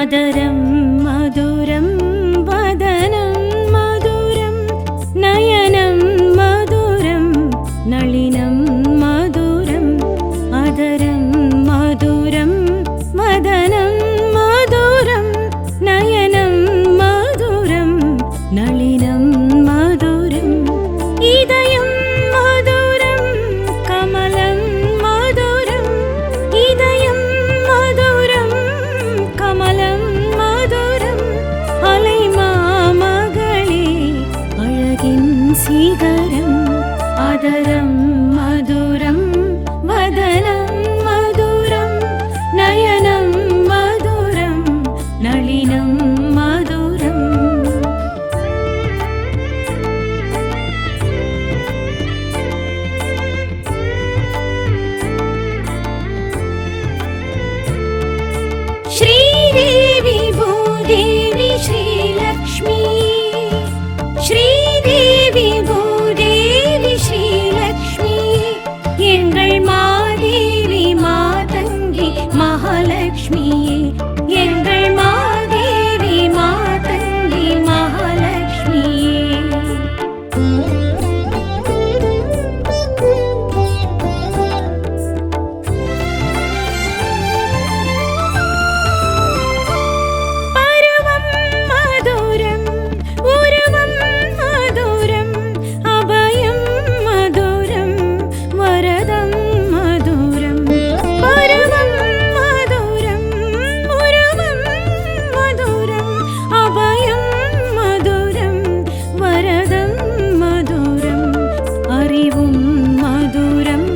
அதரம் மதுரம் வதனம் மதுரம் நயனம் மதுரம் நளினம் மதுரம் அதரம் மதுரம் வதனம் மதுரம் நயனம் மதுரம் நளினம் மதுரம் இதயம் மதுரம் கமலம் மதுரம் இதயம் மதுரம் கமலம் மதுரம் அலை மாமகளே அழகின் சிகரம் அதரம் மதுரம் வதனம் மதுரம் நயனம் மதுரம் நளினம் மதுரம் श्रीदेवी भूदेवी श्रीलक्ष्मी श्रीदेवी भूदेवी श्रीलक्ष्मी எங்கள் மாதேவி மாதங்கி மகாலட்சுமியே எங்கள் மாதேவி மாதங்கி மகாலட்சுமியே பருவம் மதுரம் உருவம் மதுரம் அபயம் மதுரம் வரதம் மதுரம் பருவம் மதுரம் உருவம் மதுரம் அபயம் மதுரம் வரதம் மதுரம் அறிவும் மதுரம்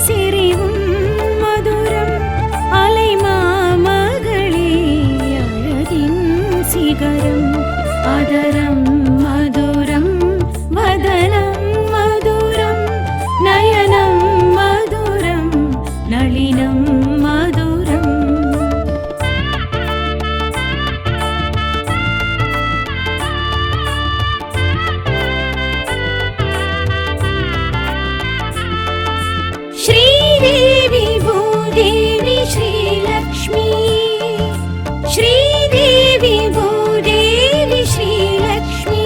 சிரிவும் மதுரம் அலை மாமகளே அழகின் சிகரம் அதரம் மதுரம் வதனம் மதுரம் நயனம் மதுரம் நளினம் மதுரம் श्रीदेवी भूदेवी श्रीलक्ष्मी श्रीदेवी भूदेवी श्रीलक्ष्मी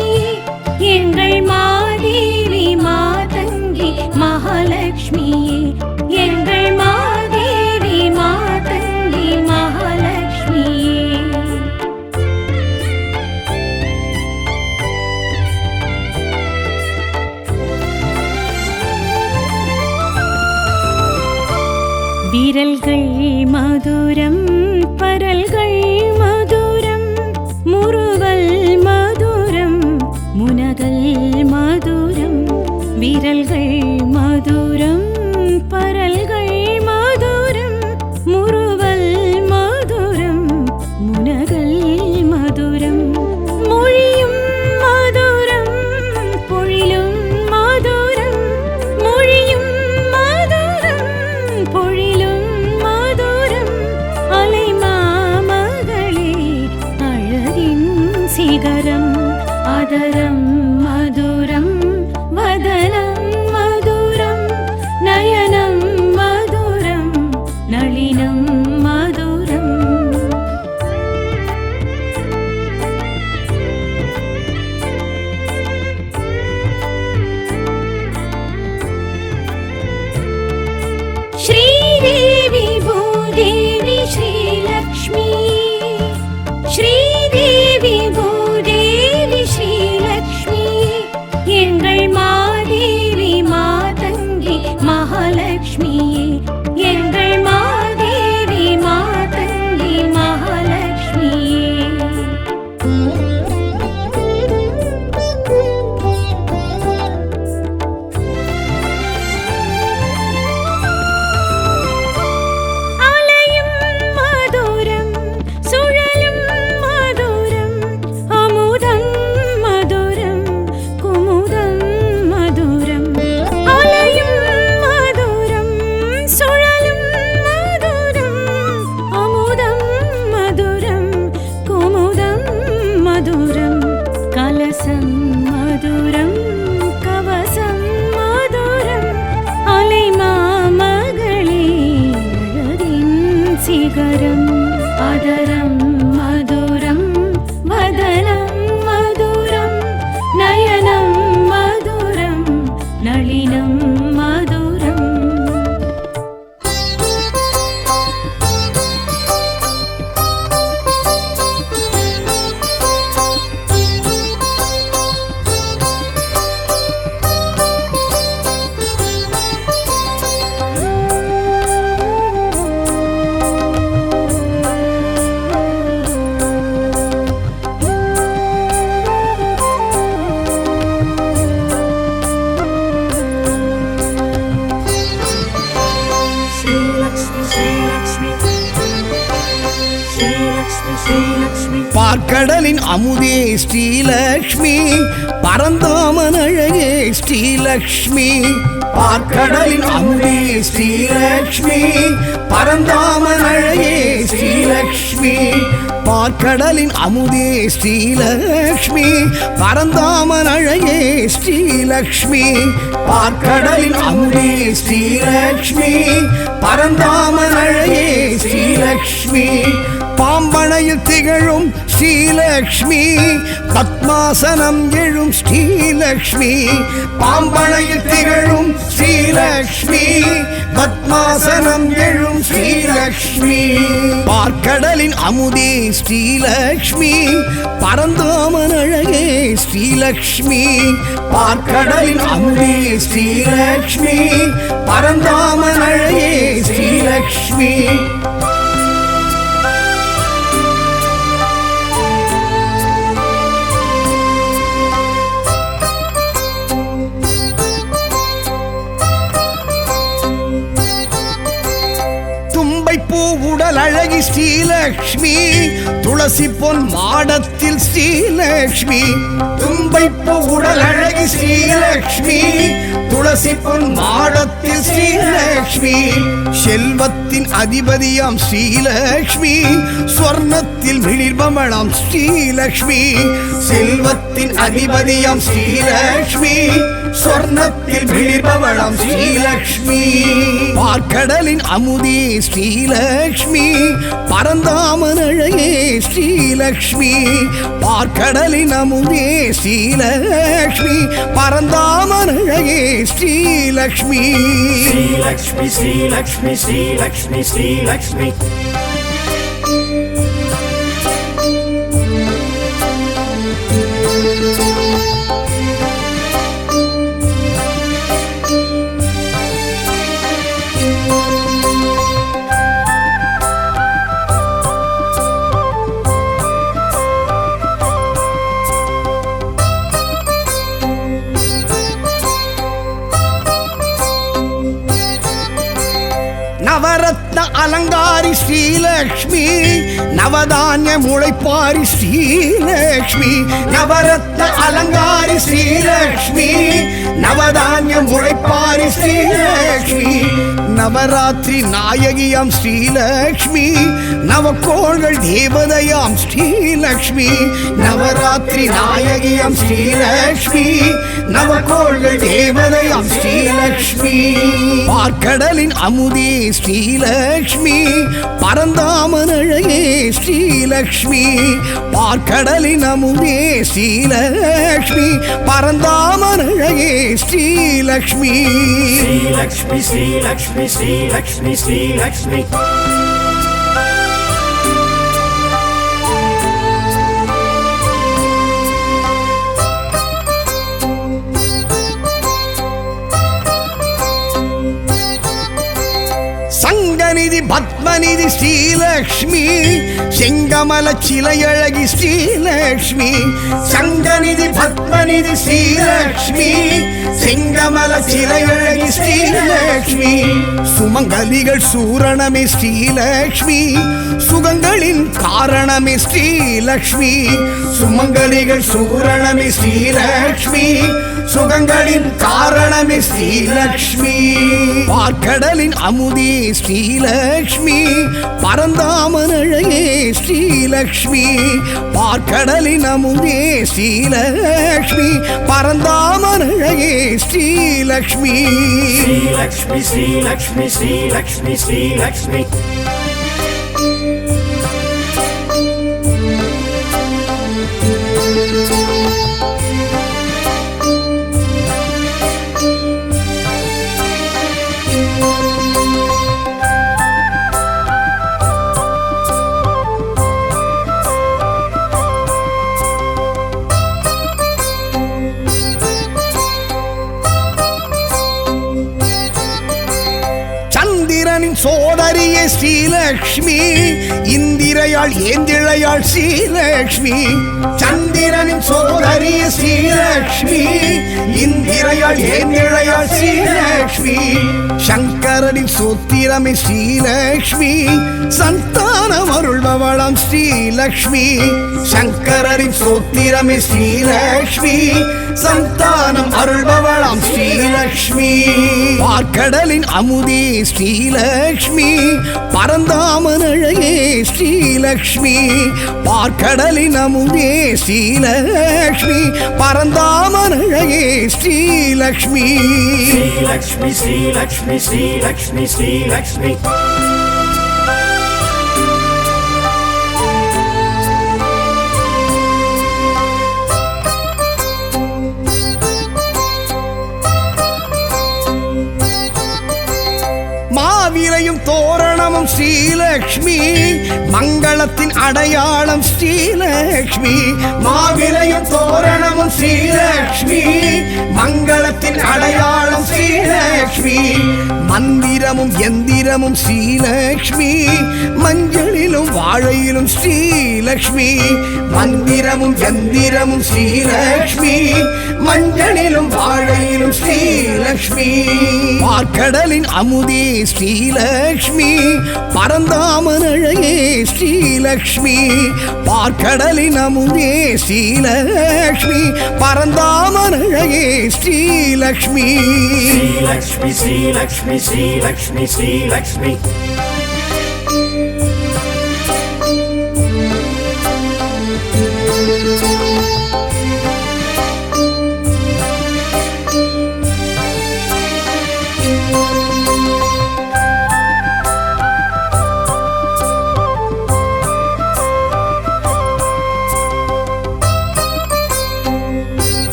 எங்கள் மாதேவி மாதங்கி மகாலட்சுமியே எங்கள் மாதேவி மாதங்கி மகாலட்சுமியே விரல்கள் மதுரம் பரல்கள் மதுரம் முறுவல் மதுரம் முனகல் மதுரம் விரல்கள் மதுரம் பரல்கள் மதுரம் முறுவல் மதுரம் முனகல் மதுரம் மொழியும் மதுரம் பொழிலும் மதுரம் மொழியும் மதுரம் பொழிலும் மதுரம் அலை மாமகளே அழகின் சிகரம் அதரம் மதுரம் வதனம் மதுரம் நயனம் மதுரம் நளினம் மதுரம் श्रीदेवी भूदेवी श्रीलक्ष्मी श्रीदेवी भूदेवी श्रीलक्ष्मी எங்கள் மாதேவி மாதங்கி மகாலட்சுமியே எங்கள் மாதேவி மாதங்கி மகாலட்சுமியே அலையும் மதுரம் சுழலும் மதுரம் அமுதம் மதுரம் குமுதம் மதுரம் அலையும் மதுரம் சுழலும் மதுரம் அமுதம் மதுரம் குமுதம் மதுரம் கலசம் மதுரம் கவசம் மதுரம் அலை மாமகளே அழகின் சிகரம் அதரம் மது பார்க்கடலின் அமுதே ஸ்ரீலக்ஷ்மி பரந்தாமன் அழகே ஸ்ரீலக்ஷ்மி பார்க்கடலின் அமுதே ஸ்ரீலக்ஷ்மி பரந்தாமன் அழகே ஸ்ரீலக்ஷ்மி பார்க்கடலின் அமுதே ஸ்ரீலக்ஷ்மி பரந்தாமன் அழகே ஸ்ரீலக்ஷ்மி பார்க்கடலின் அமுதே ஸ்ரீலக்ஷ்மி பரந்தாமன் அழகே ஸ்ரீலக்ஷ்மி பாம்பனையில் திகழும் ஸ்ரீலக்ஷ்மி பத்மாசனம் எழும் ஸ்ரீலக்ஷ்மி பாம்பனையில் திகழும் ஸ்ரீலக்ஷ்மி பத்மாசனம் எழும் ஸ்ரீலக்ஷ்மி பார்க்கடலின் அமுதே ஸ்ரீலக்ஷ்மி பரந்தாமன் அழகே ஸ்ரீலக்ஷ்மி பார்க்கடலின் அமுதே ஸ்ரீலக்ஷ்மி பரந்தாமன் அழகே ஸ்ரீலக்ஷ்மி உடல் அழகி ஸ்ரீலக்ஷ்மி துளசி பொன் மாடத்தில் ஸ்ரீலக்ஷ்மி தும்பைப்பு உடல் அழகி ஸ்ரீலக்ஷ்மி துளசி பொன் மாடத்தில் ஸ்ரீலக்ஷ்மி செல்வத்தின் அதிபதியாம் ஸ்ரீலக்ஷ்மி ஸ்வர்ணத்தில் மிளிர்பமணம் ஸ்ரீலக்ஷ்மி செல்வத்தின் அதிபதியாம் ஸ்ரீலக்ஷ்மி ஸ்வர்ணத்தில் மிளிர்பவளம் ஸ்ரீலக்ஷ்மி பார்க்கடலின் அமுதே ஸ்ரீலக்ஷ்மி பரந்தாமன் அழகே ஸ்ரீலக்ஷ்மி பார்க்கடலின் அமுதே ஸ்ரீலக்ஷ்மி பரந்தாமன் அழகே ஸ்ரீலக்ஷ்மி ஸ்ரீலக்ஷ்மி ஸ்ரீலக்ஷ்மி ஸ்ரீலக்ஷ்மி ஸ்ரீலக்ஷ்மி நவரத்ன அலங்காரி ஸ்ரீலக்ஷ்மி நவதானிய முளைப்பாரி ஸ்ரீலக்ஷ்மி நவரத்ன அலங்காரி ஸ்ரீலக்ஷ்மி நவதானிய முளைப்பாரி ஸ்ரீலக்ஷ்மி நவராத்திரி நாயகியாம் ஸ்ரீலக்ஷ்மி நவக்கோள்கள் தேவதையாம் ஸ்ரீலக்ஷ்மி நவராத்திரி நாயகியாம் ஸ்ரீலக்ஷ்மி நவக்கோள்கள் தேவதையாம் ஸ்ரீலக்ஷ்மி பார்க்கடலின் அமுதே ஸ்ரீலக்ஷ்மி பரந்தாமன் அழகே ஸ்ரீலக்ஷ்மி பார்க்கடலின் அமுதே ஸ்ரீலக்ஷ்மி பரந்தாமன் அழகே ஸ்ரீலக்ஷ்மி ஸ்ரீலக்ஷ்மி ஸ்ரீலக்ஷ்மி ஸ்ரீலக்ஷ்மி ஸ்ரீலக்ஷ்மி சங்கநிதி பத்மநிதி ஸ்ரீலக்ஷ்மி செங்கமல சிலையழகி ஸ்ரீலக்ஷ்மி சங்கநிதி பத்மநிதி ஸ்ரீலக்ஷ்மி செங்கமல சிலையழகி ஸ்ரீலக்ஷ்மி சுமங்கலிகள் சூரணமே ஸ்ரீலக்ஷ்மி சுகங்களின் காரணமே ஸ்ரீலக்ஷ்மி சுமங்கலிகள் சூரணமே ஸ்ரீலக்ஷ்மி சுகங்களின் காரணமே ஸ்ரீலக்ஷ்மி பார்க்கடலின் அமுதே ஸ்ரீலக்ஷ்மி பரந்தாமன் அழகே ஸ்ரீலக்ஷ்மி பார்க்கடலின் அமுதே ஸ்ரீலக்ஷ்மி பரந்தாமன் அழகே ஸ்ரீலக்ஷ்மி ஸ்ரீலக்ஷ்மி ஸ்ரீலக்ஷ்மி ஸ்ரீலக்ஷ்மி ஸ்ரீலக்ஷ்மி சோதரியே ஸ்ரீலக்ஷ்மி இந்திரையாள் ஏந்திழையாள் ஸ்ரீலக்ஷ்மி சந்திரனின் சோதரியே ஸ்ரீலக்ஷ்மி இந்திரையாள் ஏந்திழையாள் ஸ்ரீலக்ஷ்மி சங்கரனின் சோத்திரமே ஸ்ரீலக்ஷ்மி சந்தானம் அருள்பவளாம் ஸ்ரீலக்ஷ்மி சங்கரனின் சோத்திரமே ஸ்ரீலக்ஷ்மி சந்தானம் அருள்பவளாம் ஸ்ரீலக்ஷ்மி பார்க்கடலின் அமுதே ஸ்ரீலக்ஷ்மி பரந்தாமன் அழகே ஸ்ரீலக்ஷ்மி பார்க்கடலின் அமுதே ஸ்ரீலக்ஷ்மி பரந்தாமன் அழகே Srilakshmi Sri Lakshmi, Sri Lakshmi, Sri Lakshmi, Sri Lakshmi. மாவிலையும் தோரணமும் Srilakshmi மங்களத்தின் அடையாளம் ஸ்ரீலக்ஷ்மி மாவிலையும் தோரணமும் ஸ்ரீலக்ஷ்மி மங்களத்தின் அடையாளம் ஸ்ரீலக்ஷ்மி மந்திரமும் எந்திரமும் ஸ்ரீலக்ஷ்மி மஞ்சளிலும் வாழையிலும் ஸ்ரீலக்ஷ்மி மந்திரமும் எந்திரமும் ஸ்ரீலக்ஷ்மி மஞ்சளிலும் வாழையிலும் ஸ்ரீலக்ஷ்மி பார்க்கடலின் அமுதே ஸ்ரீலக்ஷ்மி பரந்தாமன் அழகே ஸ்ரீலக்ஷ்மி பார்க்கடலின் அமுதே ஸ்ரீலக்ஷ்மி பரந்தாமன் அழகே Srilakshmi Sri Lakshmi, Sri Lakshmi, Sri Lakshmi, Sri Lakshmi.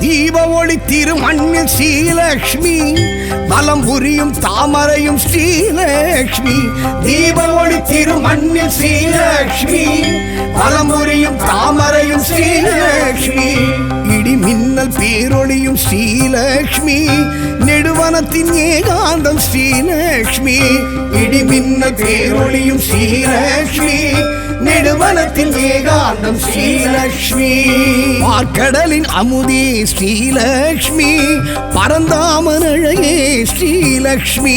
தீப ஒளி திருமண்ணில் ஸ்ரீலக்ஷ்மி வலம் புரியும் தாமரையும் ஸ்ரீலக்ஷ்மி தீப ஒளி திருமண்ணில் ஸ்ரீலக்ஷ்மி வலம் புரியும் தாமரையும் ஸ்ரீலக்ஷ்மி இடி மின்னல் பேரொளியும் ஸ்ரீலக்ஷ்மி நெடுவனத்தின் ஏகாந்தம் ஸ்ரீலக்ஷ்மி இடி மின்னல் பேரொளியும் ஸ்ரீலக்ஷ்மி நெடுவனத்தின் ஏகாந்தம் ஸ்ரீலக்ஷ்மி பார்க்கடலின் அமுதே ஸ்ரீலக்ஷ்மி பரந்தாமன் அழகே ஸ்ரீலக்ஷ்மி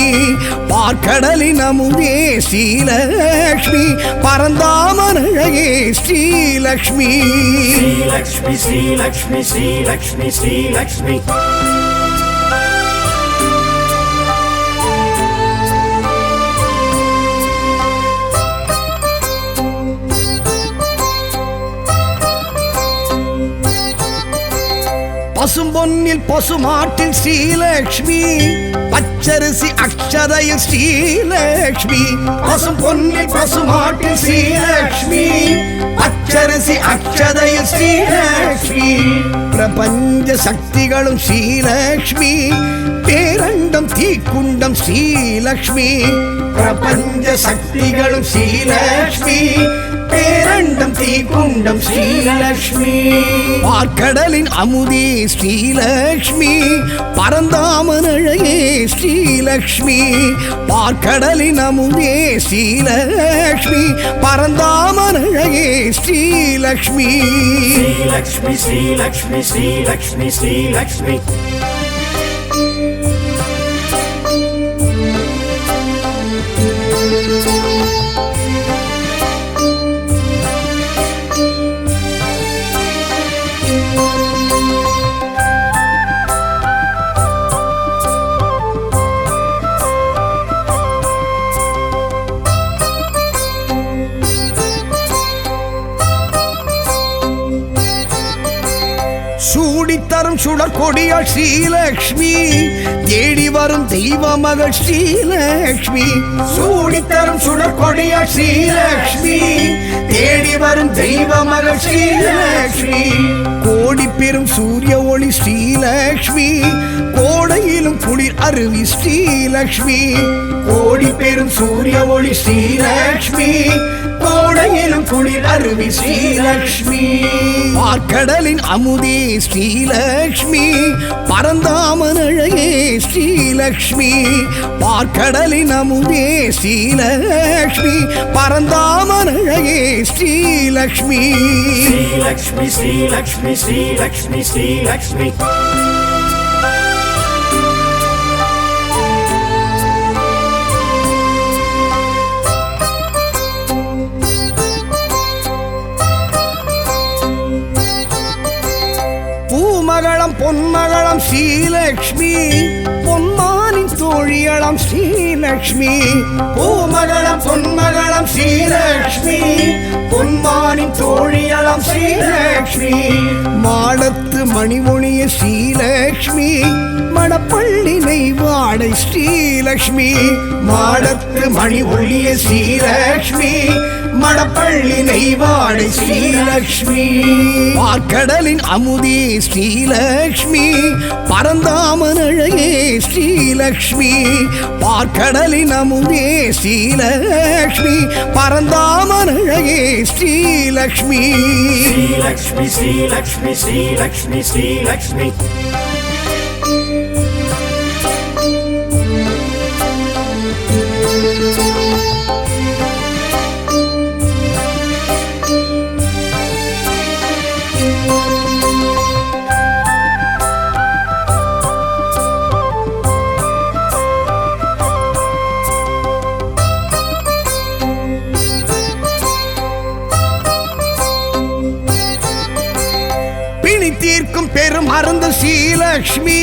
பார்க்கடலின் அமுதே ஸ்ரீலக்ஷ்மி பரந்தாமன் அழகே Srilakshmi Sri Lakshmi, Sri Lakshmi, Sri Lakshmi, Sri Lakshmi. பசும்பொன்னில் பசுமாட்டில் Srilakshmi பச்சரிசி அக்ஷதையில் ஸ்ரீலக்ஷ்மி பசும்பொன்னில் பசுமாட்டில் ஸ்ரீலக்ஷ்மி பச்சரிசி அக்ஷதையில் ஸ்ரீலக்ஷ்மி பிரபஞ்ச சக்திகளும் ஸ்ரீலக்ஷ்மி பேரண்டம் தீக்குண்டம் ஸ்ரீலக்ஷ்மி பிரபஞ்ச சக்திகளும் ஸ்ரீலக்ஷ்மி பேரண்டம் தீக்குண்டம் ஸ்ரீலக்ஷ்மி பார்க்கடலின் அமுதே ஸ்ரீலக்ஷ்மி பரந்தாமன் அழகே ஸ்ரீலக்ஷ்மி பார்க்கடலின் அமுதே ஸ்ரீலக்ஷ்மி பரந்தாமன் அழகே Srilakshmi Sri Lakshmi, Sri Lakshmi, Sri Lakshmi, Sri Lakshmi. சூடித்தரும் சுடற்கொடியாள் Srilakshmi தேடி வரும் தெய்வ மகள் ஸ்ரீலக்ஷ்மி சூடித்தரும் சுடற்கொடியாள் ஸ்ரீலக்ஷ்மி தேடி வரும் தெய்வ மகள் ஸ்ரீலக்ஷ்மி கோடி பெரும் சூரிய ஒளி ஸ்ரீலக்ஷ்மி கோடையிலும் குளிர் அருவி ஸ்ரீலக்ஷ்மி கோடி பெரும் சூரிய ஒளி ஸ்ரீலக்ஷ்மி கோடையிலும் குளிர் அருவி ஸ்ரீலக்ஷ்மி பார்க்கடலின் அமுதே ஸ்ரீலக்ஷ்மி பரந்தாமன் அழகே ஸ்ரீலக்ஷ்மி பார்க்கடலின் அமுதே ஸ்ரீலக்ஷ்மி பரந்தாமன் அழகே ஸ்ரீலக்ஷ்மி ஸ்ரீலக்ஷ்மி ஸ்ரீலக்ஷ்மி ஸ்ரீலக்ஷ்மி ஸ்ரீலக்ஷ்மி பூமகளம் பொன்மகளம் ஸ்ரீலக்ஷ்மி பொன்மானின் தோழியளம் ஸ்ரீலக்ஷ்மி பூமகளம் பொன்மகளம் ஸ்ரீலக்ஷ்மி பொன்மானின் தோழியளம் ஸ்ரீலக்ஷ்மி மாடத்து மணிமொழிய ஸ்ரீலக்ஷ்மி மடப்பள்ளி நெய்வாடை ஸ்ரீலக்ஷ்மி மாடத்து மணி ஒளிய ஸ்ரீலக்ஷ்மி மடப்பள்ளி நெய்வாடை ஸ்ரீலக்ஷ்மி பார்க்கடலின் அமுதே ஸ்ரீலக்ஷ்மி பரந்தாமன் அழகே ஸ்ரீலக்ஷ்மி பார்க்கடலின் அமுதே ஸ்ரீலக்ஷ்மி பரந்தாமன் அழகே ஸ்ரீலக்ஷ்மி ஸ்ரீலக்ஷ்மி ஸ்ரீலக்ஷ்மி ஸ்ரீலக்ஷ்மி ஸ்ரீலக்ஷ்மி தீர்க்கும் பெரும் அருந்து ஸ்ரீலக்ஷ்மி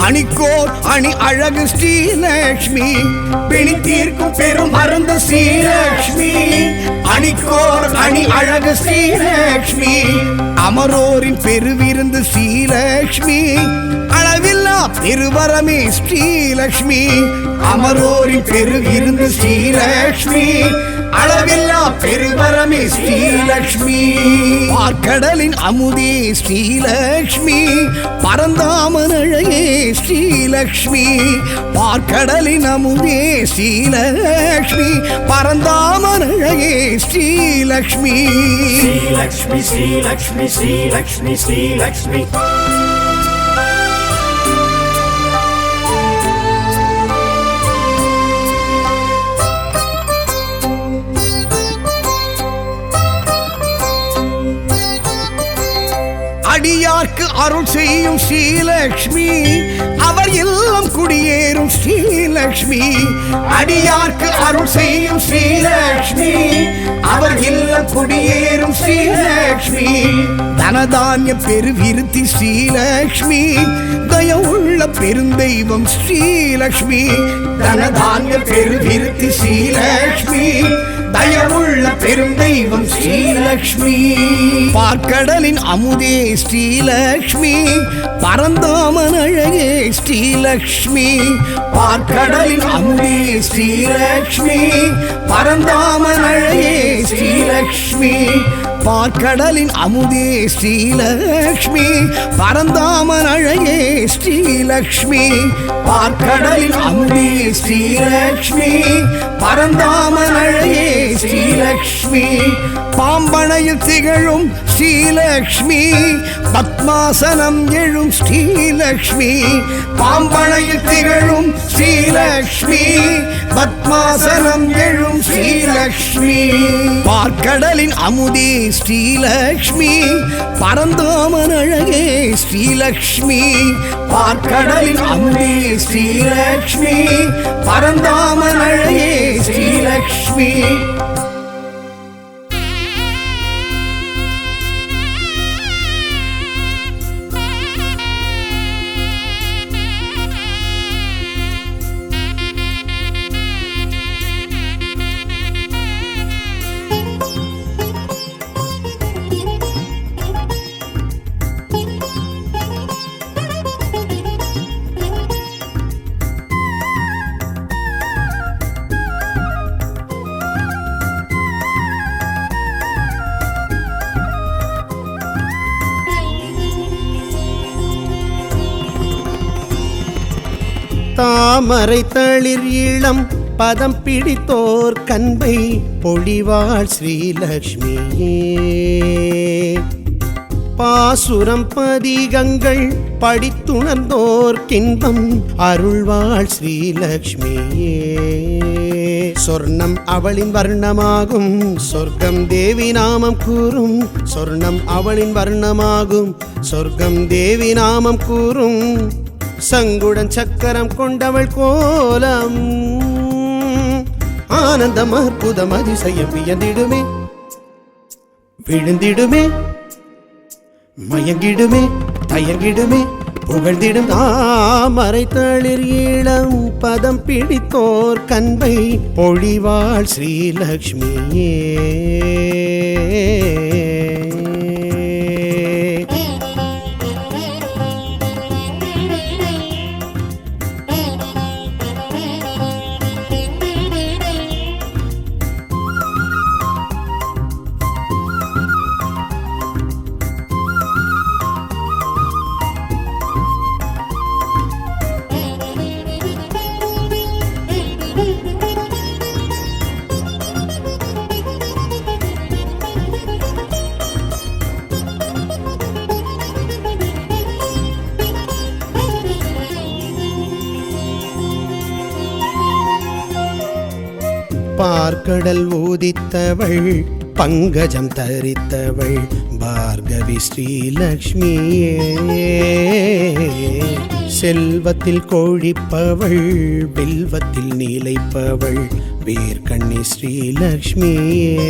அணிக்கோர் அணி அழகு ஸ்ரீலக்ஷ்மி பிணி தீர்க்கும் பெரும் அருந்து ஸ்ரீலக்ஷ்மி அணிக்கோர் அணி அழகு ஸ்ரீலக்ஷ்மி அமரோரின் பெருவிருந்து ஸ்ரீலக்ஷ்மி அளவில்லா பெருவரமே ஸ்ரீலக்ஷ்மி அமரோரின் பெருவிருந்து ஸ்ரீலக்ஷ்மி அளவில்லா பெருவரமே ஸ்ரீலக்ஷ்மி பார்க்கடலின் அமுதே ஸ்ரீலக்ஷ்மி பரந்தாமன் அழகே ஸ்ரீலக்ஷ்மி பார்க்கடலின் அமுதே ஸ்ரீலக்ஷ்மி பரந்தாமன் அழகே ஸ்ரீலக்ஷ்மி ஸ்ரீலக்ஷ்மி ஸ்ரீலக்ஷ்மி ஸ்ரீலக்ஷ்மி ஸ்ரீலக்ஷ்மி அடியார்க்கு அருள் செய்யும் ஸ்ரீலக்ஷ்மி அவர் இல்லம் குடியேறும் ஸ்ரீலக்ஷ்மி அடியார்க்கு அருள் செய்யும் ஸ்ரீலக்ஷ்மி அவர் இல்லம் குடியேறும் ஸ்ரீலக்ஷ்மி தனதானிய பெருவிருத்தி ஸ்ரீலக்ஷ்மி தயவுள்ள பெருந்தெய்வம் ஸ்ரீலக்ஷ்மி தனதானிய பெருவிருத்தி ஸ்ரீலக்ஷ்மி தயவுள்ள பெருந்தெய்வம் ஸ்ரீலக்ஷ்மி பார்க்கடலின் அமுதே ஸ்ரீலக்ஷ்மி பரந்தாமன் அழகே ஸ்ரீலக்ஷ்மி பார்க்கடலின் அமுதே ஸ்ரீலக்ஷ்மி பரந்தாமன் அழகே ஸ்ரீலக்ஷ்மி பார்க்கடலின் அமுதே ஸ்ரீலக்ஷ்மி பரந்தாமன் அழகே ஸ்ரீலக்ஷ்மி பார்க்கடலின் அமுதே ஸ்ரீலக்ஷ்மி பரந்தாமன் அழகே ஸ்ரீலக்ஷ்மி பாம்பனையில் திகழும் ஸ்ரீலக்ஷ்மி பத்மாசனம் எழும் ஸ்ரீலக்ஷ்மி பாம்பனையில் திகழும் ஸ்ரீலக்ஷ்மி பத்மாசனம் எழும் ஸ்ரீலக்ஷ்மி பார்க்கடலின் அமுதே ஸ்ரீலக்ஷ்மி பரந்தாமன் அழகே ஸ்ரீலக்ஷ்மி பார்க்கடலின் அமுதே ஸ்ரீலக்ஷ்மி பரந்தாமன் அழகே ஸ்ரீலக்ஷ்மி தாமரை தளிர் இளம் பதம் பிடித்தோர் கண்பை பொழிவாள் ஸ்ரீலக்ஷ்மியே. பாசுரம் பதிகங்கள் படித்துணர்ந்தோர் கின்பம் அருள்வாள் ஸ்ரீலக்ஷ்மியே. சொர்ணம் அவளின் வர்ணமாகும் சொர்க்கம் தேவி நாமம் கூறும். சொர்ணம் அவளின் வர்ணமாகும் சொர்க்கம் தேவி நாமம் கூறும். சங்குடன் சக்கரம் கொண்டவள் கோலம் ஆனந்தம் அற்புதம் அதிசயம் வியந்திடுமே, விழுந்திடுமே, மயங்கிடுமே, தயங்கிடுமே, புகழ்ந்திடும் தாமரை தளிர் இளம் பதம் பிடித்தோர் கண்பை பொழிவாள் ஸ்ரீலக்ஷ்மியே. பார்க்கடல் ஊதித்தவள் பங்கஜம் தரித்தவள் பார்கவி ஸ்ரீலக்ஷ்மியே. செல்வத்தில் கோழிப்பவள் வில்வத்தில் நீலைப்பவள் வேர்கண்ணி ஸ்ரீலக்ஷ்மியே.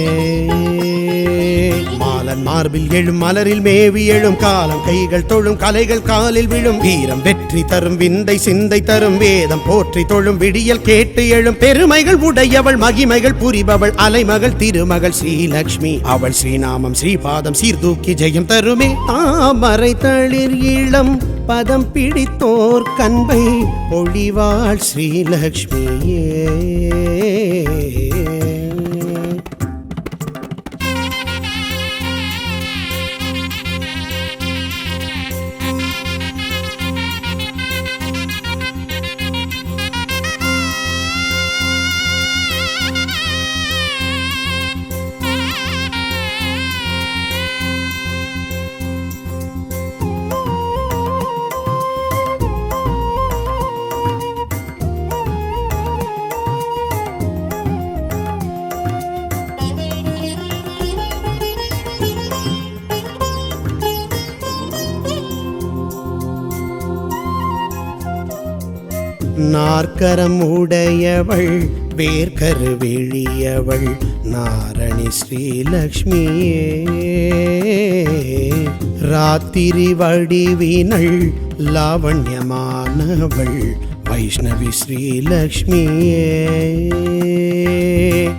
மாலன் மார்பில் எழும் மலரில் மேவி எழும் காலம் கைகள் தொழும் கலைகள் காலில் விழும் வீரம் வெற்றி தரும் விந்தை சிந்தை தரும் வேதம் போற்றி தொழும் விடியல் கேட்டு எழும் பெருமைகள் உடையவள் மகிமைகள் புரிபவள் அலைமகள் திருமகள் ஸ்ரீலக்ஷ்மி. அவள் ஸ்ரீநாமம் ஸ்ரீபாதம் சீர்தூக்கி ஜெயம் தருமே. தாமரை தளிர் இளம் பதம் பிடித்தோர் கண்பை பொழிவாள் ஸ்ரீலக்ஷ்மியே. நாற்கரம் உடையவள் வேர்கரு வெளியவள் நாரணி ஸ்ரீலக்ஷ்மியே. ராத்திரி வடிவினள் லாவண்யமானவள் வைஷ்ணவி ஸ்ரீலக்ஷ்மியே.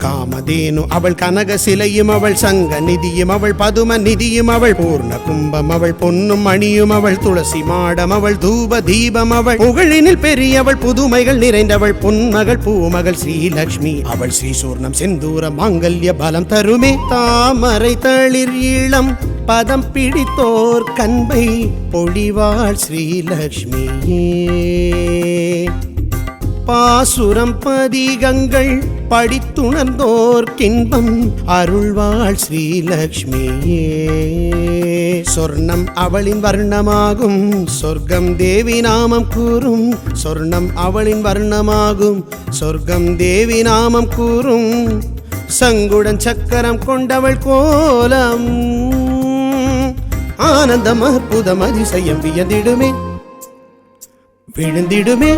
காமதேனு அவள் கனக சிலையும் அவள் சங்க நிதியும் அவள் பதும நிதியும் அவள் பூர்ண கும்பம் அவள் பொன்னும் மணியும் அவள் துளசி மாடம் அவள் தூப தீபம் அவள் புகழினில் பெரியவள் புதுமைகள் நிறைந்தவள் பொன்மகள் பூமகள் ஸ்ரீலக்ஷ்மி. அவள் ஸ்ரீசூர்ணம் செந்தூர மாங்கல்ய பலம் தருமே. தாமரை தளிர் இளம் பதம் பிடித்தோர் கண்பை பொழிவாள் ஸ்ரீலக்ஷ்மியே. பாசுரம் பதிகங்கள் படித்துணர்ந்தோர் கின்பம் அருள்வாள் ஸ்ரீலக்ஷ்மியே. சொர்ணம் அவளின் வர்ணமாகும் சொர்க்கம் தேவி நாமம் கூறும். சொர்ணம் அவளின் வர்ணமாகும் சொர்க்கம் தேவி நாமம் கூறும். சங்குடன் சக்கரம் கொண்டவள் கோலம் ஆனந்தம் அற்புதம் அதிசயம் வியந்திடுமே, விழுந்திடுமே,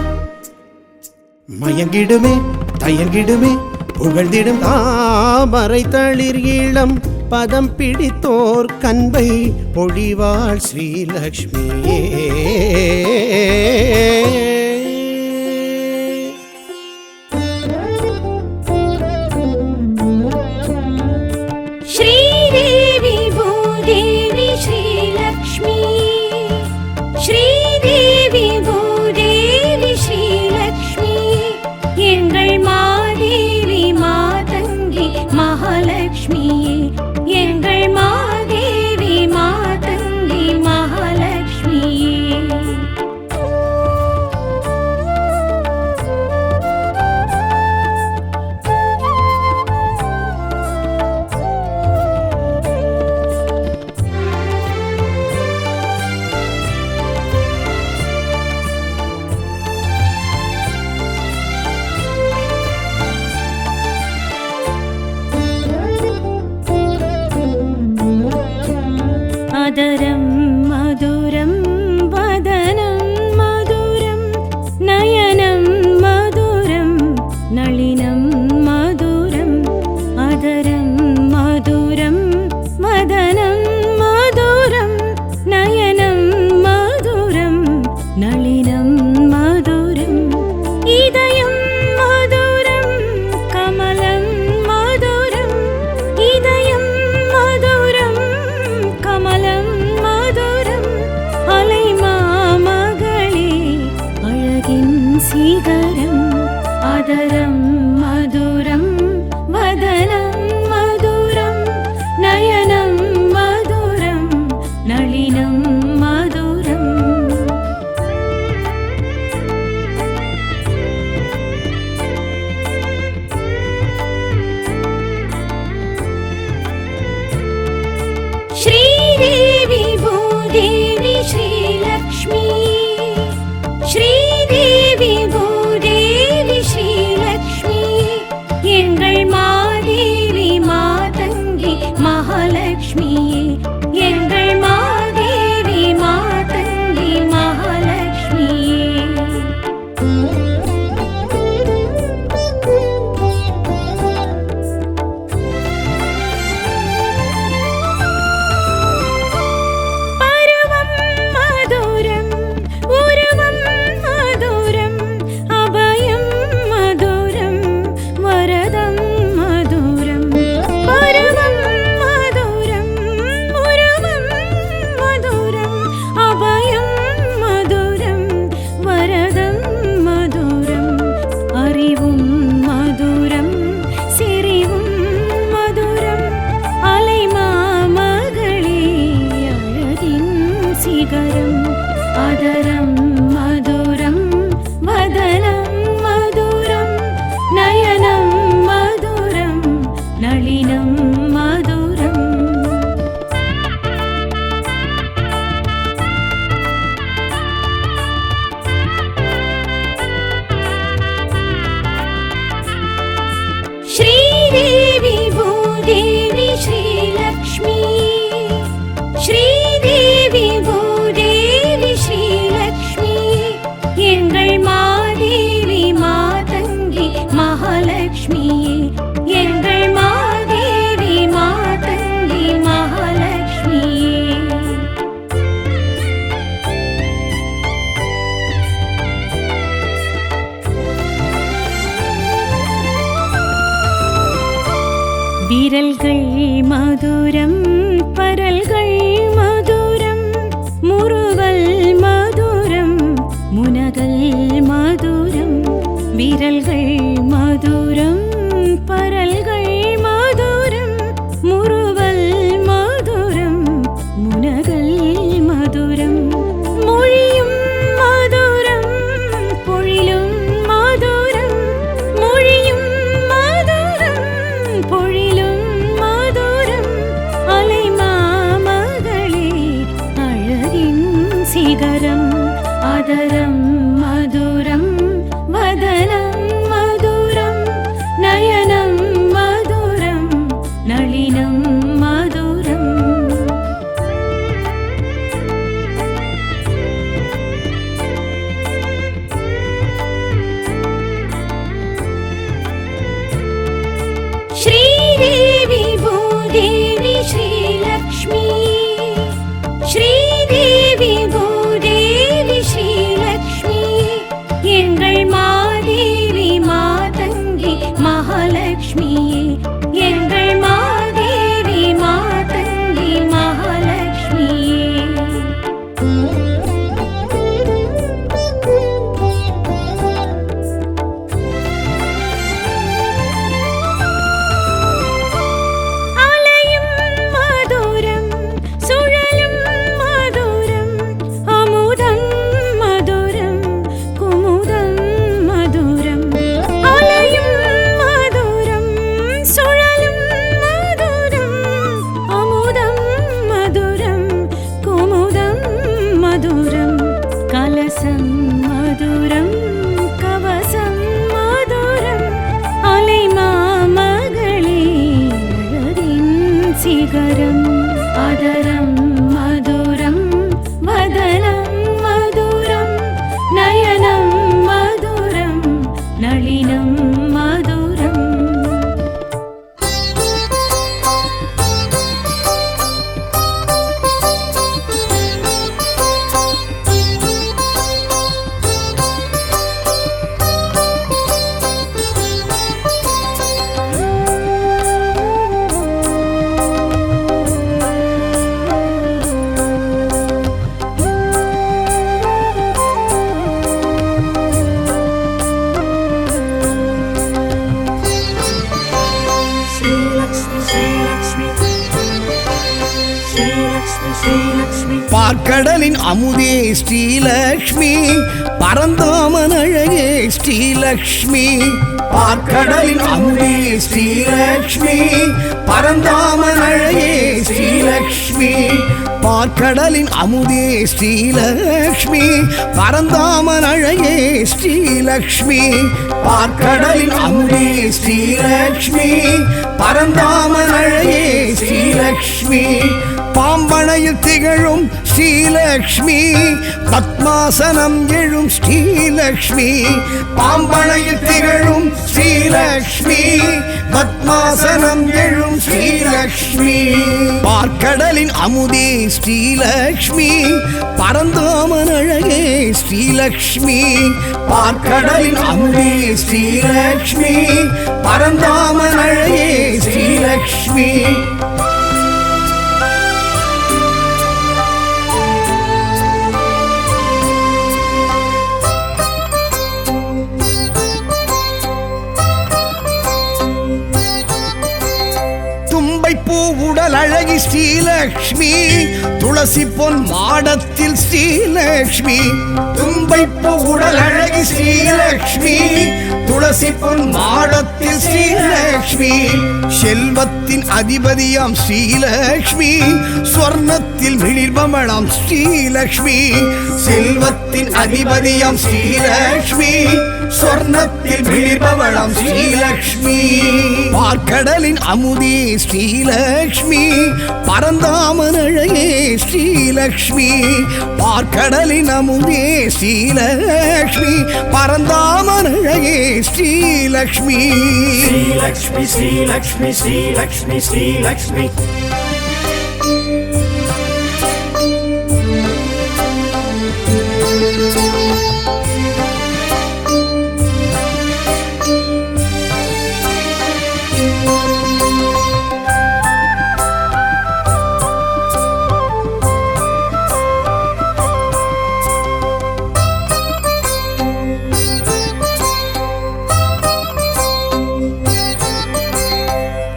மயங்கிடுமே, தயங்கிடுமே, புகழ்ந்திடும் தாமரை தளிர் இளம் பதம் பிடித்தோர் கண்பை பொழிவாள் ஸ்ரீலக்ஷ்மியே. ஸ்ரீதேவி பூதேவி ஸ்ரீலக்ஷ்மி. ஸ்ரீதேவி பூதேவி ஸ்ரீலக்ஷ்மி. எங்கள் மாதேவி மாதங்கி மகாலட்சுமியே. எங்கள் மாதேவி மாதங்கி மகாலட்சுமியே. சிகரம் அதரம் மதுரம் வதனம் மதுரம் நயனம் மதுரம் நளினம் மதுரம் ஸ்ரீதேவி பூதேவி ஸ்ரீலக்ஷ்மி ஸ்ரீதேவி பூதேவி ஸ்ரீலக்ஷ்மி எங்கள் மாதேவி மாதங்கி மகாலட்சுமியே எங்கள் மாதேவி மாதங்கி மகாலட்சுமியே பருவம் மதுரம் உருவம் மதுரம் அபயம் மதுரம் வரதம் மதுரம் பருவம் மதுரம் உருவம் மதுரம் அபயம் மதுரம் வரதம் மதுரம் அறிவும் மதுரம் சிரிவும் மதுரம் அலைமாமகளே அழகின் சிகரம் அதரம் மதுரம் வதனம் மதுரம் நயனம் மதுரம் நளினம் மதுரம் ஸ்ரீதேவி பூதேவி ஸ்ரீலக்ஷ்மி ஸ்ரீதேவி பூதேவி ஸ்ரீலக்ஷ்மி எங்கள் மாதேவி மாதங்கி மகாலட்சுமியே எங்கள் மாதேவி மாதங்கி மகாலட்சுமியே விரல்கள் மதுரம் பரல்கள் மதுரம் முறுவல் மதுரம் முனகல் மதுரம் விரல்கள் மதுரம் பரல்கள் மதுரம் முறுவல் மதுரம் முனகல் மதுரம் மொழியும் மதுரம் பொழிலும் மதுரம் மொழியும் மதுரம் பொழிலும் மதுரம் அலைமாமகளே அழகின் சிகரம் அதரம் மதுரம் வதனம் மதுரம் நயனம் மதுரம் நளினம் மதுரம் ஸ்ரீதேவி பூதேவி ஸ்ரீலக்ஷ்மி ஸ்ரீதேவி பூதேவி ஸ்ரீலக்ஷ்மி எங்கள் மாதேவி மாதங்கி மகாலட்சுமியே எங்கள் மாதேவி மாதங்கி மகாலட்சுமியே அலையும் மதுரம் சுழலும் மதுரம் அமுதம் மதுரம் குமுதம் மதுரம் அலையும் மதுரம் சுழலும் மதுரம் அமுதம் மதுரம் குமுதம் மதுரம் கலசம் மதுரம் கவசம் மதுரம் அலைமாமகளே அழகின் சிகரம் அதரம் மதுரம் வதனம் மதுரம் நயனம் மதுரம் நளினம் மதுரம் பார்க்கடலின் அமுதே ஸ்ரீலக்ஷ்மி பரந்தாமன் அழகே ஸ்ரீலக்ஷ்மி பார்க்கடலின் அமுதே ஸ்ரீலக்ஷ்மி பரந்தாமன் அழகே ஸ்ரீலக்ஷ்மி பார்க்கடலின் அமுதே ஸ்ரீலக்ஷ்மி பரந்தாமன் அழகே ஸ்ரீலக்ஷ்மி பார்க்கடலின் அமுதே ஸ்ரீலக்ஷ்மி பரந்தாமன் அழகே ஸ்ரீலக்ஷ்மி பாம்பனையில் திகழும் ஸ்ரீலக்ஷ்மி பத்மாசனம் எழும் ஸ்ரீலக்ஷ்மி பாம்பனையில் திகழும் ஸ்ரீலக்ஷ்மி பத்மாசனம் எழும் ஸ்ரீலக்ஷ்மி பார்க்கடலின் அமுதே ஸ்ரீலக்ஷ்மி பரந்தாமன் அழகே ஸ்ரீலக்ஷ்மி பார்க்கடலின் அமுதே ஸ்ரீலக்ஷ்மி பரந்தாமன் அழகே ஸ்ரீலக்ஷ்மி உடல் அழகி ஸ்ரீலக்ஷ்மி துளசி பொன் மாடத்தில் ஸ்ரீலக்ஷ்மி தும்பைப்பு உடல் அழகி ஸ்ரீலக்ஷ்மி துளசி பொன் மாடத்தில் ஸ்ரீலக்ஷ்மி செல்வத்தின் அதிபதியாம் ஸ்ரீலக்ஷ்மி ஸ்வர்ணத்தில் மிளிர்பமளாம் ஸ்ரீலக்ஷ்மி செல்வத்தின் அதிபதியாம் ஸ்ரீலக்ஷ்மி ஸ்வர்ணத்தில் மிளிர்பவளாம் ஸ்ரீலக்ஷ்மி பார்க்கடலின் அமுதே ஸ்ரீலக்ஷ்மி பரந்தாமன் அழகே ஸ்ரீலக்ஷ்மி பார்க்கடலின் அமுதே ஸ்ரீலக்ஷ்மி பரந்தாமன் அழகே ஸ்ரீலக்ஷ்மி ஸ்ரீலக்ஷ்மி ஸ்ரீலக்ஷ்மி ஸ்ரீலக்ஷ்மி ஸ்ரீலக்ஷ்மி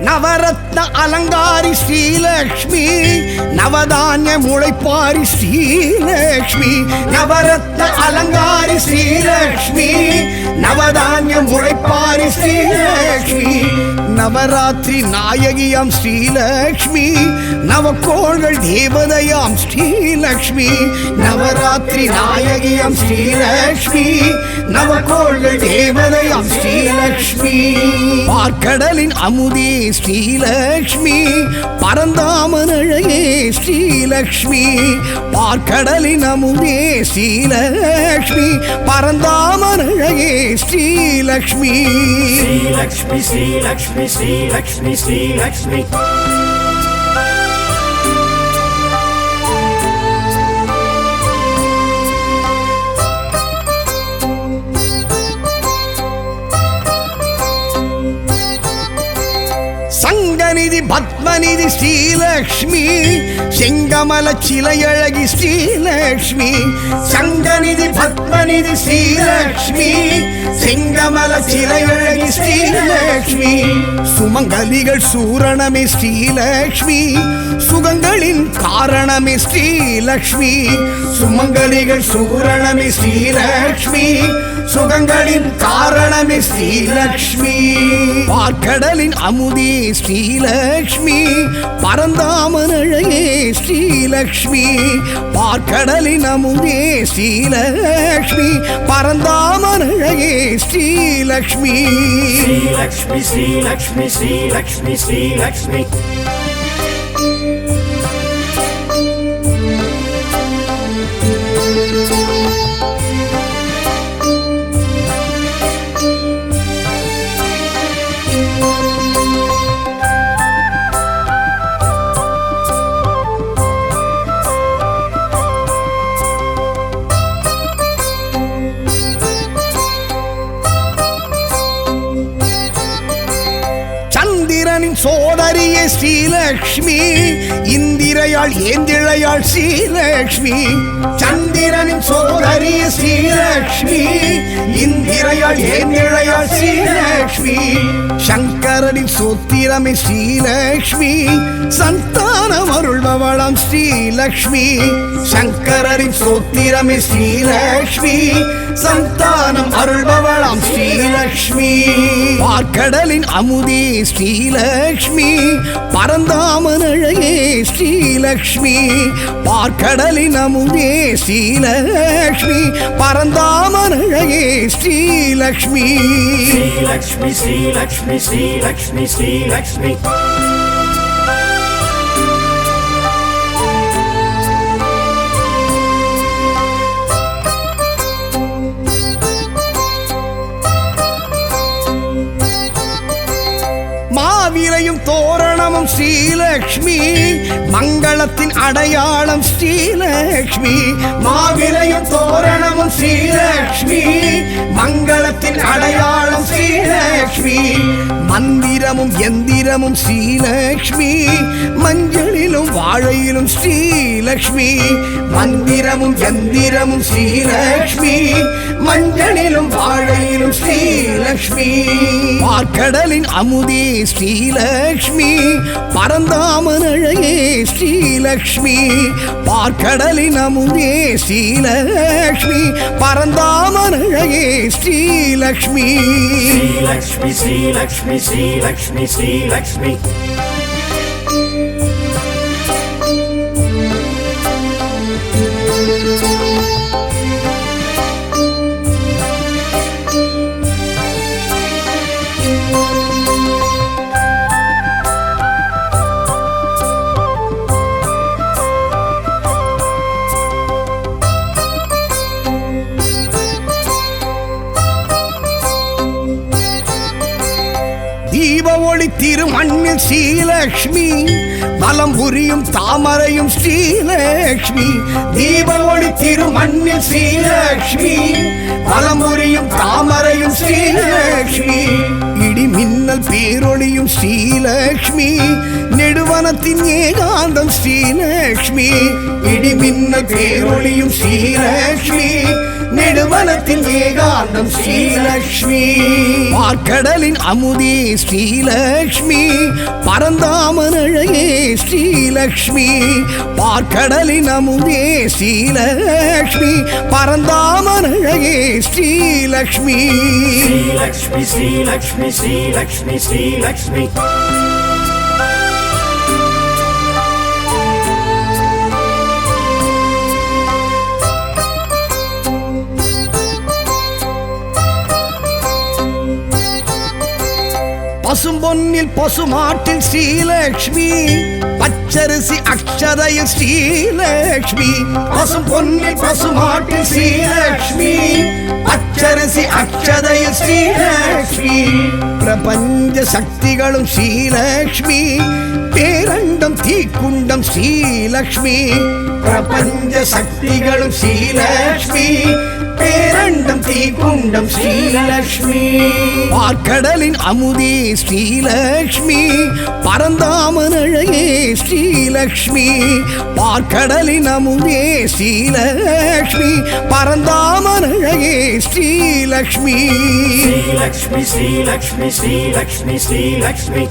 நவரத்ன அலங்காரி ஸ்ரீலக்ஷ்மி நவதானிய முளைப்பாரி ஸ்ரீலக்ஷ்மி நவரத்ன அலங்காரி ஸ்ரீலக்ஷ்மி நவதானிய முளைப்பாரி ஸ்ரீலக்ஷ்மி நவராத்திரி நாயகியாம் ஸ்ரீலக்ஷ்மி நவக்கோள்கள் தேவதையாம் ஸ்ரீலக்ஷ்மி நவராத்திரி நாயகியாம் ஸ்ரீலக்ஷ்மி நவக்கோள்கள் தேவதையாம் ஸ்ரீலக்ஷ்மி பார்க்கடலின் அமுதே ஸ்ரீலக்ஷ்மி பரந்தாமன் அழகே ஸ்ரீலக்ஷ்மி பார்க்கடலின் அமுதே ஸ்ரீலக்ஷ்மி பரந்தாமன் அழகே ஸ்ரீலக்ஷ்மி ஸ்ரீலக்ஷ்மி ஸ்ரீலக்ஷ்மி ஸ்ரீலக்ஷ்மி ஸ்ரீலக்ஷ்மி சங்கநிதி பத்மநிதி ஸ்ரீலக்ஷ்மி செங்கமல சிலையழகி ஸ்ரீலக்ஷ்மி சங்கநிதி பத்மநிதி ஸ்ரீலக்ஷ்மி செங்கமல சிலையழகி ஸ்ரீலக்ஷ்மி சுமங்கலிகள் சூரணமே ஸ்ரீலக்ஷ்மி சுகங்களின் காரணமே ஸ்ரீலக்ஷ்மி சுமங்கலிகள் சூரணமே ஸ்ரீலக்ஷ்மி சுகங்களின் காரணமே ஸ்ரீலக்ஷ்மி பார்க்கடலின் அமுதே ஸ்ரீலக்ஷ்மி பரந்தாமன் அழகே ஸ்ரீலக்ஷ்மி பார்க்கடலின் அமுதே ஸ்ரீலக்ஷ்மி பரந்தாமன் அழகே ஸ்ரீலக்ஷ்மி ஸ்ரீலக்ஷ்மி ஸ்ரீலக்ஷ்மி ஸ்ரீலக்ஷ்மி ஸ்ரீலக்ஷ்மி சோதரியே ஸ்ரீலக்ஷ்மி இந்திரையாள் ஏந்திழையாள் ஸ்ரீலக்ஷ்மி சந்திரனின் சோதரியே ஸ்ரீலக்ஷ்மி இந்திர ஏந்திழையாள் ஏந்திழையாள் ஸ்ரீலக்ஷ்மி சங்கரனின் சோத்திரமே ஸ்ரீலக்ஷ்மி சந்தானம் அருள்பவளாம் ஸ்ரீலக்ஷ்மி சங்கரனின் சோத்திரமே ஸ்ரீலக்ஷ்மி சந்தானம் அருள்பவளாம் ஸ்ரீலக்ஷ்மி பார்க்கடலின் அமுதே ஸ்ரீலக்ஷ்மி பரந்தாமன் அழகே ஸ்ரீலக்ஷ்மி பார்க்கடலின் அமுதே ஸ்ரீலக்ஷ்மி பரந்தாமன் அழகே ஸ்ரீலக்ஷ்மி ஸ்ரீலக்ஷ்மி ஸ்ரீலக்ஷ்மி ஸ்ரீலக்ஷ்மி ஸ்ரீலக்ஷ்மி மாவிலையும் தோரணமும் ஸ்ரீலக்ஷ்மி மங்களத்தின் அடையாளம் ஸ்ரீலக்ஷ்மி மாவிலையும் தோரணமும் ஸ்ரீலக்ஷ்மி மங்களத்தின் அடையாளம் ஸ்ரீலக்ஷ்மி மந்திரமும் எந்திரமும் ஸ்ரீலக்ஷ்மி மஞ்சளிலும் வாழையிலும் ஸ்ரீலக்ஷ்மி மந்திரமும் எந்திரமும் ஸ்ரீலக்ஷ்மி மஞ்சளிலும் வாழையிலும் ஸ்ரீலக்ஷ்மி பார்க்கடலின் அமுதே ஸ்ரீலக்ஷ்மி பரந்தாமன் அழகே ஸ்ரீலக்ஷ்மி பார்க்கடலின் அமுதே ஸ்ரீலக்ஷ்மி பரந்தாமன் அழகே ஸ்ரீலக்ஷ்மி ஸ்ரீலக்ஷ்மி ஸ்ரீலக்ஷ்மி ஸ்ரீலக்ஷ்மி ஸ்ரீலக்ஷ்மி தீப ஒளி திருமண்ணில் ஸ்ரீலக்ஷ்மி வலம் புரியும் தாமரையும் ஸ்ரீலக்ஷ்மி தீப ஒளி திருமண்ணில் ஸ்ரீலக்ஷ்மி வலம் புரியும் தாமரையும் ஸ்ரீலக்ஷ்மி இடி மின்னல் பேரொளியும் ஸ்ரீலக்ஷ்மி நெடுவனத்தின் ஏகாந்தம் ஸ்ரீலக்ஷ்மி இடி மின்னல் பேரொளியும் ஸ்ரீலக்ஷ்மி நெடுவனத்தின் ஏகாந்தம் ஸ்ரீலக்ஷ்மி பார்க்கடலின் அமுதே ஸ்ரீலக்ஷ்மி பரந்தாமன் அழகே ஸ்ரீலக்ஷ்மி பார்க்கடலின் அமுதே ஸ்ரீலக்ஷ்மி பரந்தாமன் அழகே ஸ்ரீலக்ஷ்மி ஸ்ரீலக்ஷ்மி ஸ்ரீலக்ஷ்மி ஸ்ரீலக்ஷ்மி ஸ்ரீலக்ஷ்மி பசும்பொன்னில் பசுமாட்டில் ஸ்ரீலக்ஷ்மி பச்சரிசி அக்ஷதையில் ஸ்ரீலக்ஷ்மி பசும்பொன்னில் பசுமாட்டில் ஸ்ரீலக்ஷ்மி பச்சரிசி அக்ஷதையில் ஸ்ரீலக்ஷ்மி பிரபஞ்ச சக்திகளும் ஸ்ரீலக்ஷ்மி பேரண்டம் தீக்குண்டம் ஸ்ரீலக்ஷ்மி பிரபஞ்ச சக்திகளும் ஸ்ரீலக்ஷ்மி பேரண்டம் தீக்குண்டம் ஸ்ரீலக்ஷ்மி பார்க்கடலின் அமுதே ஸ்ரீலக்ஷ்மி பரந்தாமன் அழகே ஸ்ரீலக்ஷ்மி பார்க்கடலின் அமுதே ஸ்ரீலக்ஷ்மி பரந்தாமன் அழகே ஸ்ரீலக்ஷ்மி ஸ்ரீலக்ஷ்மி ஸ்ரீலக்ஷ்மி ஸ்ரீலக்ஷ்மி ஸ்ரீலக்ஷ்மி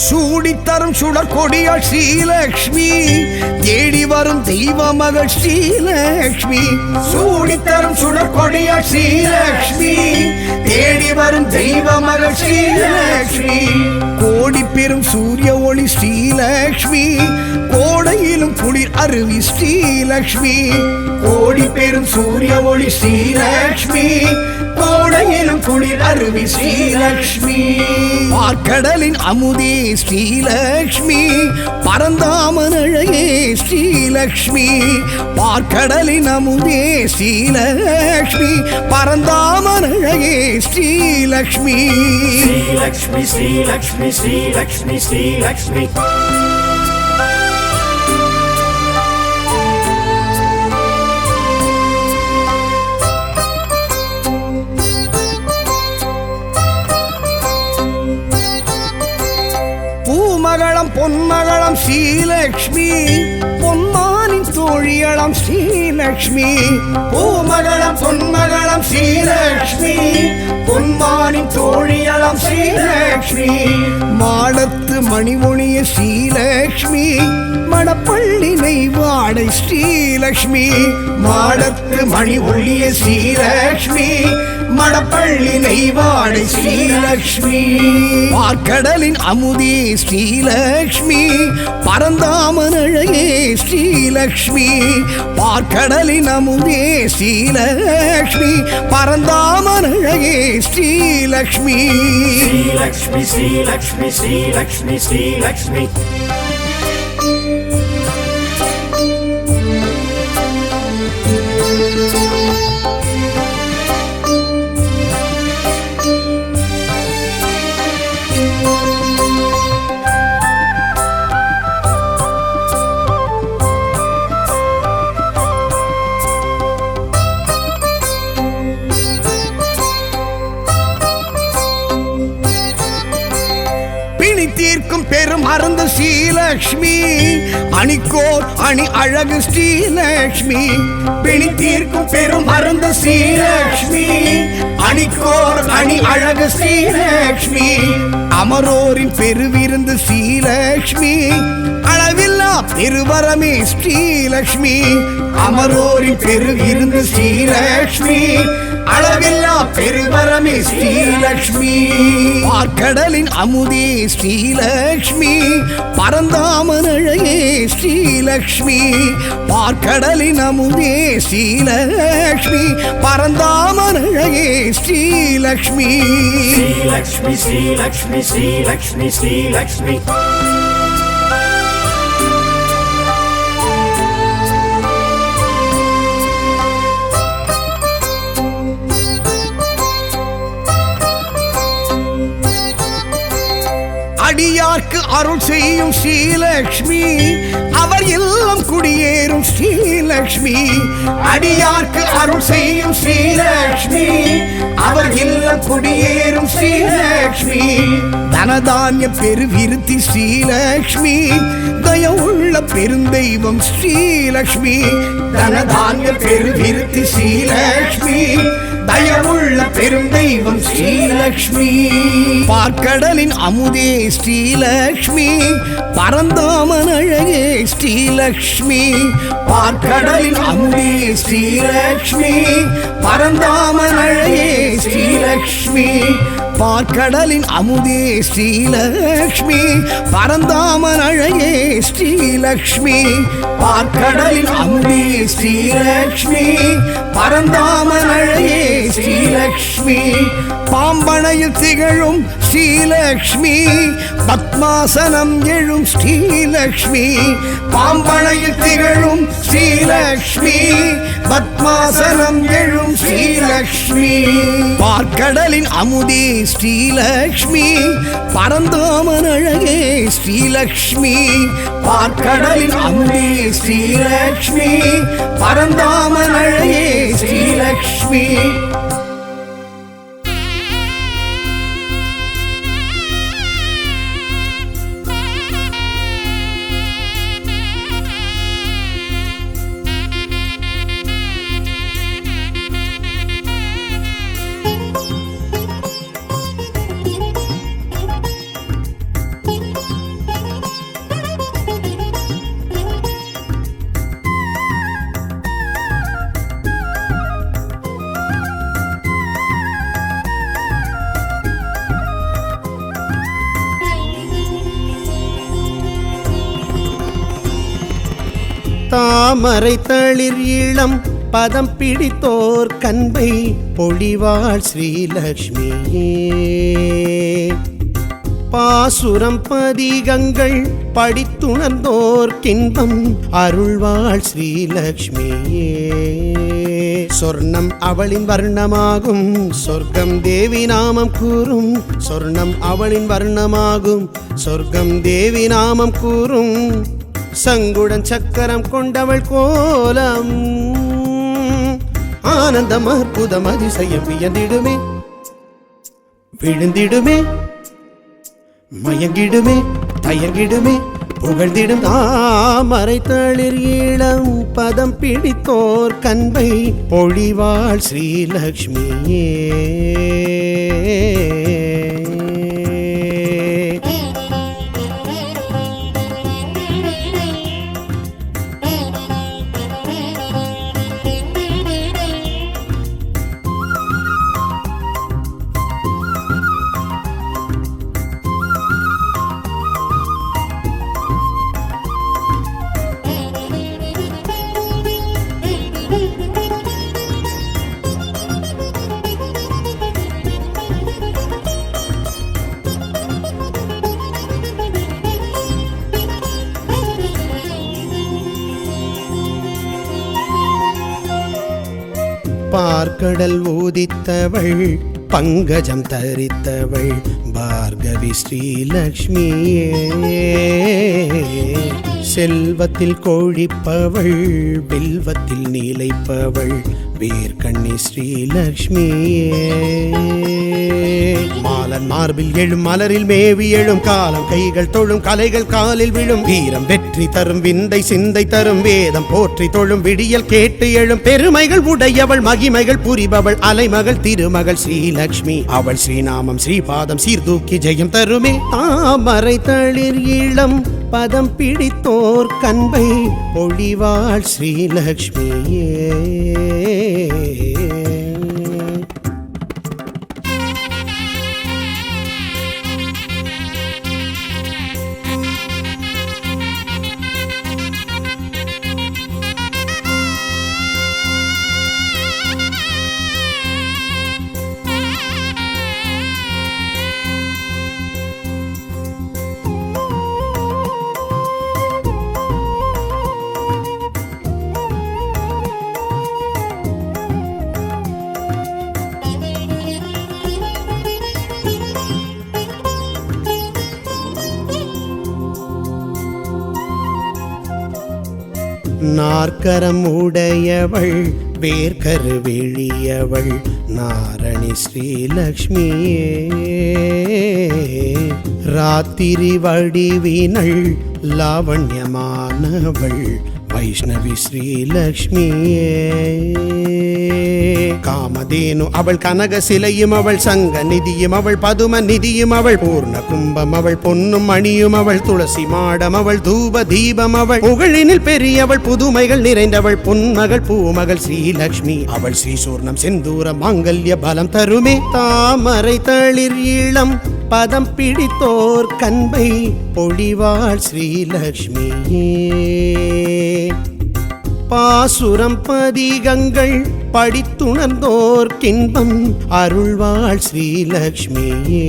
சூடித்தரும் சுடற்கொடியாள் ஸ்ரீலக்ஷ்மி தேடி வரும் தெய்வ மகள் ஸ்ரீலக்ஷ்மி சூடித்தரும் சுடற்கொடியாள் ஸ்ரீலக்ஷ்மி தேடி வரும் தெய்வ மகள் ஸ்ரீலக்ஷ்மி கோடி பெரும் சூரிய ஒளி ஸ்ரீலக்ஷ்மி கோடையிலும் குளிர் அருவி ஸ்ரீலக்ஷ்மி கோடி பெரும் சூரிய ஒளி ஸ்ரீலக்ஷ்மி கோடையிலும் குளிர் அருவி ஸ்ரீலக்ஷ்மி பார்க்கடலின் அமுதே ஸ்ரீலக்ஷ்மி பரந்தாமன் அழகே ஸ்ரீலக்ஷ்மி பார்க்கடலின் அமுதே ஸ்ரீலக்ஷ்மி பரந்தாமன் அழகே ஸ்ரீலக்ஷ்மி ஸ்ரீலக்ஷ்மி ஸ்ரீலக்ஷ்மி ஸ்ரீலக்ஷ்மி ஸ்ரீலக்ஷ்மி பூமகளம் பொன்மகளம் ஸ்ரீலக்ஷ்மி பொன்மானின் தோழியளம் ஸ்ரீலக்ஷ்மி பூமகளம் பொன்மகளம் ஸ்ரீலக்ஷ்மி பொன்மானின் தோழியளம் ஸ்ரீலக்ஷ்மி மாடத்து மணிமொழிய ஸ்ரீலக்ஷ்மி மடப்பள்ளி நெய்வாடை ஸ்ரீலக்ஷ்மி மாடத்து மணி ஒளிய ஸ்ரீலக்ஷ்மி மடப்பள்ளி நெய்வாடை ஸ்ரீலக்ஷ்மி பார்க்கடலின் அமுதே ஸ்ரீலக்ஷ்மி பரந்தாமன் அழகே ஸ்ரீலக்ஷ்மி பார்க்கடலின் அமுதே ஸ்ரீலக்ஷ்மி பரந்தாமன் அழகே ஸ்ரீலக்ஷ்மி ஸ்ரீலக்ஷ்மி ஸ்ரீலக்ஷ்மி ஸ்ரீலக்ஷ்மி ஸ்ரீலக்ஷ்மி தீர்க்கும் பெரும் மருந்து ஸ்ரீலக்ஷ்மி அணிக்கோர் அணி அழகு ஸ்ரீலக்ஷ்மி பிணி தீர்க்கும் பெரும் மருந்து ஸ்ரீலக்ஷ்மி அணிக்கோர் அணி அழகு ஸ்ரீலக்ஷ்மி அமரோரின் பெருவிருந்து ஸ்ரீலக்ஷ்மி அளவில்லா பெருவரமே ஸ்ரீலக்ஷ்மி அமரோரின் பெருவிருந்து ஸ்ரீலக்ஷ்மி அளவில்லா பெருவரமே ஸ்ரீலக்ஷ்மி பார்க்கடலின் அமுதே ஸ்ரீலக்ஷ்மி பரந்தாமன் அழகே ஸ்ரீலக்ஷ்மி பார்க்கடலின் அமுதே ஸ்ரீலக்ஷ்மி பரந்தாமன் அழகே ஸ்ரீலக்ஷ்மி ஸ்ரீலக்ஷ்மி ஸ்ரீலக்ஷ்மி ஸ்ரீலக்ஷ்மி ஸ்ரீலக்ஷ்மி அடியார்க்கு அருள் செய்யும் ஸ்ரீலக்ஷ்மி அவர் இல்லம் குடியேறும் ஸ்ரீலக்ஷ்மி அடியார்க்கு அருள் செய்யும் ஸ்ரீலக்ஷ்மி அவர் இல்லம் குடியேறும் ஸ்ரீலக்ஷ்மி தனதானிய பெருவிருத்தி ஸ்ரீலக்ஷ்மி தயவுள்ள பெருந்தெய்வம் ஸ்ரீலக்ஷ்மி தனதானிய பெருவிருத்தி ஸ்ரீலக்ஷ்மி தயவுள்ள பெருந்தெய்வம் ஸ்ரீலக்ஷ்மி பார்க்கடலின் அமுதே ஸ்ரீலக்ஷ்மி பரந்தாமன் அழகே ஸ்ரீலக்ஷ்மி பார்க்கடலின் அமுதே ஸ்ரீலக்ஷ்மி பரந்தாமன் அழகே ஸ்ரீலக்ஷ்மி பார்க்கடலின் அமுதே ஸ்ரீலக்ஷ்மி பரந்தாமன் அழகே ஸ்ரீலக்ஷ்மி பார்க்கடலின் அமுதே ஸ்ரீலக்ஷ்மி பரந்தாமன் அழகே ஸ்ரீலக்ஷ்மி பாம்பனையில் திகழும் ஸ்ரீலக்ஷ்மி பத்மாசனம் எழும் ஸ்ரீலக்ஷ்மி பாம்பனையில் திகழும் ஸ்ரீலக்ஷ்மி பத்மாசனம் எழும் ஸ்ரீலக்ஷ்மி பார்க்கடலின் அமுதே ஸ்ரீலக்ஷ்மி பரந்தாமன் அழகே ஸ்ரீலக்ஷ்மி பார்க்கடலின் அமுதே ஸ்ரீலக்ஷ்மி பரந்தாமன் அழகே ஸ்ரீலக்ஷ்மி தாமரை தளிர் இளம் பதம் பிடித்தோர் கண்பை பொழிவாள் ஸ்ரீலக்ஷ்மியே. பாசுரம் பதிகங்கள் படித்துணர்ந்தோர் கின்பம் அருள்வாள் ஸ்ரீலக்ஷ்மியே. சொர்ணம் அவளின் வர்ணமாகும் சொர்க்கம் தேவி நாமம் கூறும். சொர்ணம் அவளின் வர்ணமாகும் சொர்க்கம் தேவி நாமம் கூறும். சங்குடன் சக்கரம் கொண்டவள் கோலம் ஆனந்தம் அற்புதம் அதிசயம் வியந்திடுமே, விழுந்திடுமே, மயங்கிடுமே, தயங்கிடுமே, புகழ்ந்திடும் தாமரை தளிர் இளம் பதம் பிடித்தோர் கண்பை பொழிவாள் ஸ்ரீலக்ஷ்மியே. பார்க்கடல் ஊதித்தவள் பங்கஜம் தரித்தவள் பார்கவி ஸ்ரீலக்ஷ்மியே. செல்வத்தில் கோழிப்பவள் வில்வத்தில் நீலைப்பவள் வேர்கண்ணி ஸ்ரீலக்ஷ்மியே. மாலன் மார்பில் எழும் மலரில் மேவி எழும் காலம் கைகள் தொழும் கலைகள் காலில் விழும் வீரம் வெற்றி தரும் விந்தை சிந்தை தரும் வேதம் போற்றி தொழும் விடியல் கேட்டு எழும் பெருமைகள் உடையவள் மகிமைகள் புரிபவள் அலைமகள் திருமகள் ஸ்ரீலக்ஷ்மி. அவள் ஸ்ரீநாமம் ஸ்ரீபாதம் சீர்தூக்கி ஜெயம் தருமே. தாமரை தளிர் இளம் பதம் பிடித்தோர் கண்பை பொழிவாள் ஸ்ரீலக்ஷ்மியே. நாற்கரம் உடையவள் வேர்கரு வெளியவள் நாரணி ஸ்ரீலக்ஷ்மியே. ராத்திரி வடிவினள் லாவண்யமானவள் வைஷ்ணவி ஸ்ரீலக்ஷ்மியே. காமதேனு அவள் கனக சிலையும் அவள் சங்க நிதியும் அவள் பதும நிதியும் அவள் பூர்ண கும்பம் அவள் பொன்னும் மணியும் அவள் துளசி மாடம் அவள் தூப தீபம் அவள் புகழினில் பெரியவள் புதுமைகள் நிறைந்தவள் பொன்மகள் பூமகள் ஸ்ரீலக்ஷ்மி. அவள் ஸ்ரீசூர்ணம் செந்தூர மாங்கல்ய பலம் தருமே. தாமரை தளிர் இளம் பதம் பிடித்தோர் கண்பை பொழிவாள் ஸ்ரீலக்ஷ்மியே. பாசுரம் பதிகங்கள் படித்துணர்ந்தோர் கின்பம் அருள்வாள் ஸ்ரீலக்ஷ்மியே.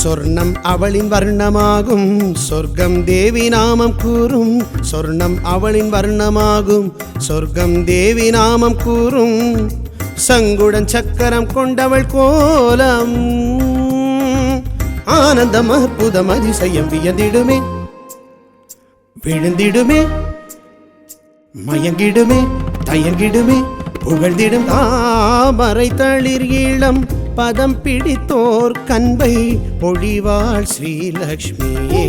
சொர்ணம் அவளின் வர்ணமாகும் சொர்க்கம் தேவி நாமம் கூறும். சொர்ணம் அவளின் வர்ணமாகும் சொர்க்கம் தேவி நாமம் கூறும். சங்குடன் சக்கரம் கொண்டவள் கோலம் ஆனந்தம் அற்புதம் அதிசயம் வியந்திடுமே, விழுந்திடுமே, மயங்கிடுமே, தயங்கிடுமே, புகழ்ந்திடும் தாமரை தளிர் இளம் பதம் பிடித்தோர் கண்பை பொழிவாள் ஸ்ரீலக்ஷ்மியே.